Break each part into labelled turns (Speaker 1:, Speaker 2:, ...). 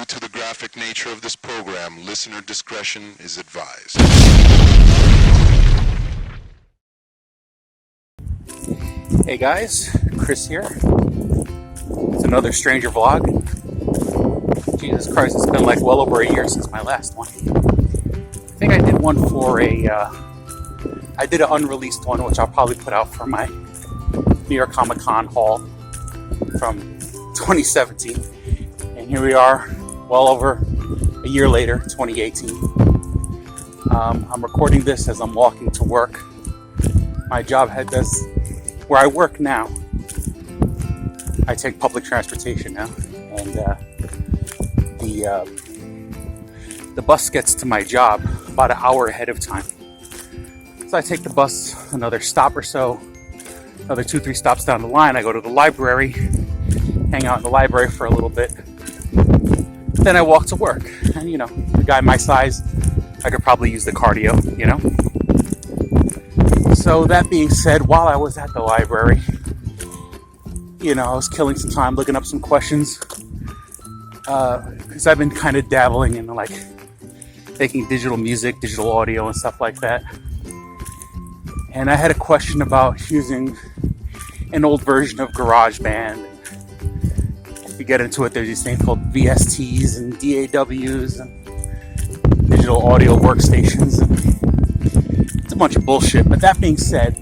Speaker 1: to the graphic nature of this program, listener discretion is advised.
Speaker 2: Hey guys, Chris here. It's another Stranger Vlog. Jesus Christ, it's been like well over a year since my last one. I think I did one for I did an unreleased one, which I'll probably put out for my New York Comic Con haul from 2017. And here we are, well over a year later, 2018. I'm recording this as I'm walking to work. My job does, where I work now, I take public transportation now, and the bus gets to my job about an hour ahead of time. So I take the bus another stop or so, another 2-3 stops down the line. I go to the library, hang out in the library for a little bit. Then I walk to work. And you know, a guy my size, I could probably use the cardio, you know? So that being said, while I was at the library, you know, I was killing some time looking up some questions. Because I've been kind of dabbling in like making digital music, digital audio and stuff like that. And I had a question about using an old version of GarageBand. If you get into it, there's these things called VSTs and DAWs and digital audio workstations. And it's a bunch of bullshit. But that being said,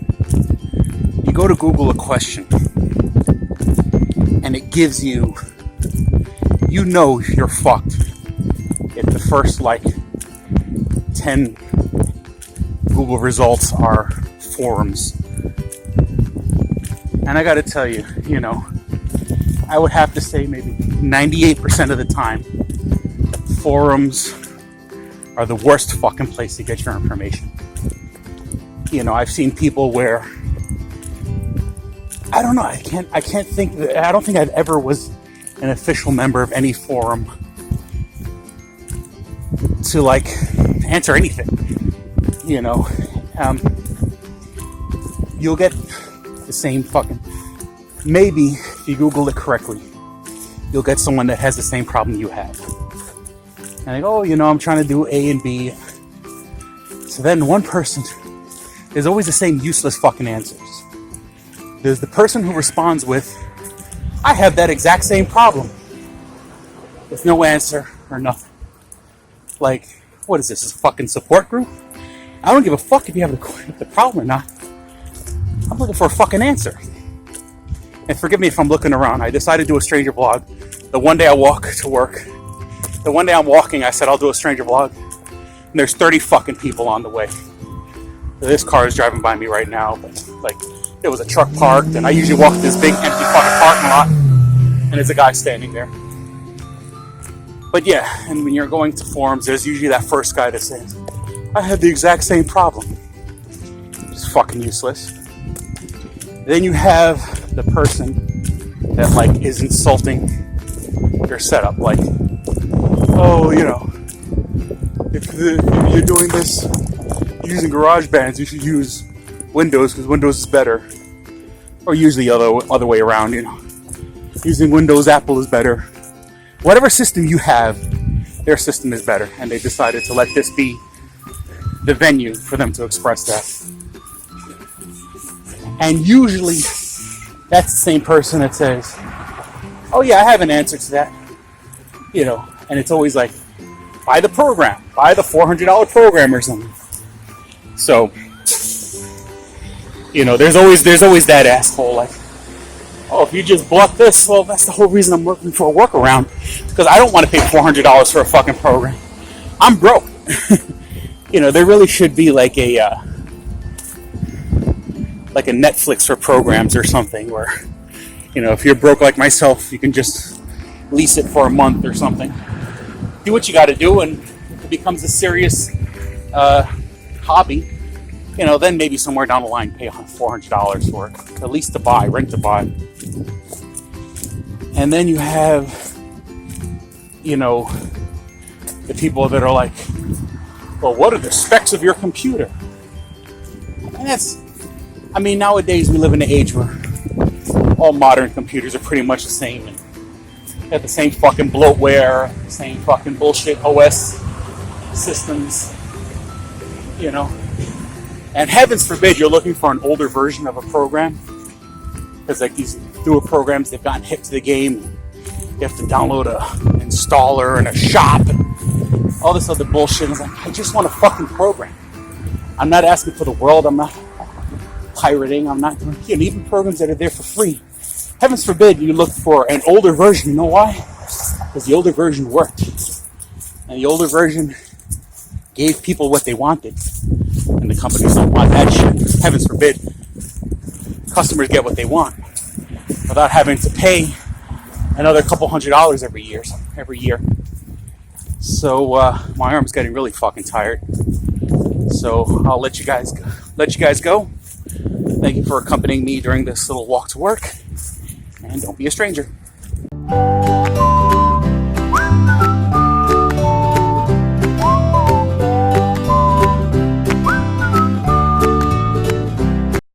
Speaker 2: you go to Google a question and it gives you, you know you're fucked if the first like 10 Google results are forums. And I gotta tell you, you know, I would have to say maybe 98% of the time, forums are the worst fucking place to get your information. You know, I've seen people where, I don't know, I can't think that, I don't think I've ever was an official member of any forum to like answer anything. You know, you'll get the same fucking, maybe if you Google it correctly, you'll get someone that has the same problem you have. And they go, oh, you know, I'm trying to do A and B. So then one person, there's always the same useless fucking answers. There's the person who responds with, I have that exact same problem. With no answer or nothing. Like, what is this, a fucking support group? I don't give a fuck if you have the problem or not. I'm looking for a fucking answer. And forgive me if I'm looking around. I decided to do a stranger vlog. The one day I walk to work, the one day I'm walking, I said I'll do a stranger vlog. And there's 30 fucking people on the way. This car is driving by me right now, but like, there was a truck parked, and I usually walk this big empty fucking parking lot, and there's a guy standing there. But yeah, and when you're going to forums, there's usually that first guy that says, I had the exact same problem. It's fucking useless. Then you have the person that like is insulting your setup, like, oh, you know, if you're doing this using GarageBand, you should use Windows because Windows is better. Or usually the other way around, you know. Using Windows, Apple is better. Whatever system you have, their system is better. And they decided to let this be the venue for them to express that. And usually, that's the same person that says, oh yeah, I have an answer to that. You know, and it's always like, buy the program. Buy the $400 program or something. So, you know, there's always that asshole like, oh, if you just bought this, well, that's the whole reason I'm looking for a workaround, because I don't want to pay $400 for a fucking program. I'm broke. You know, there really should be like a Netflix for programs or something where, you know, if you're broke like myself, you can just lease it for a month or something. Do what you got to do, and it becomes a serious hobby. You know, then maybe somewhere down the line pay $400 for it, at least to buy, rent to buy. And then you have, you know, the people that are like, well, what are the specs of your computer? And that's, I mean, nowadays we live in an age where all modern computers are pretty much the same. And Got the same fucking bloatware, same fucking bullshit OS systems, you know. And heavens forbid you're looking for an older version of a program, because like these newer programs, they've gotten hip to the game. You have to download an installer and a shop and all this other bullshit. It's like, I just want a fucking program. I'm not asking for the world. I'm not pirating. I'm not doing, you know, even programs that are there for free. Heavens forbid you look for an older version. You know why? Because the older version worked. And the older version gave people what they wanted. And the companies don't want that shit. Heavens forbid customers get what they want without having to pay another couple $100 every year. So my arm's getting really fucking tired. So I'll let you guys go. Thank you for accompanying me during this little walk to work. And don't be a stranger.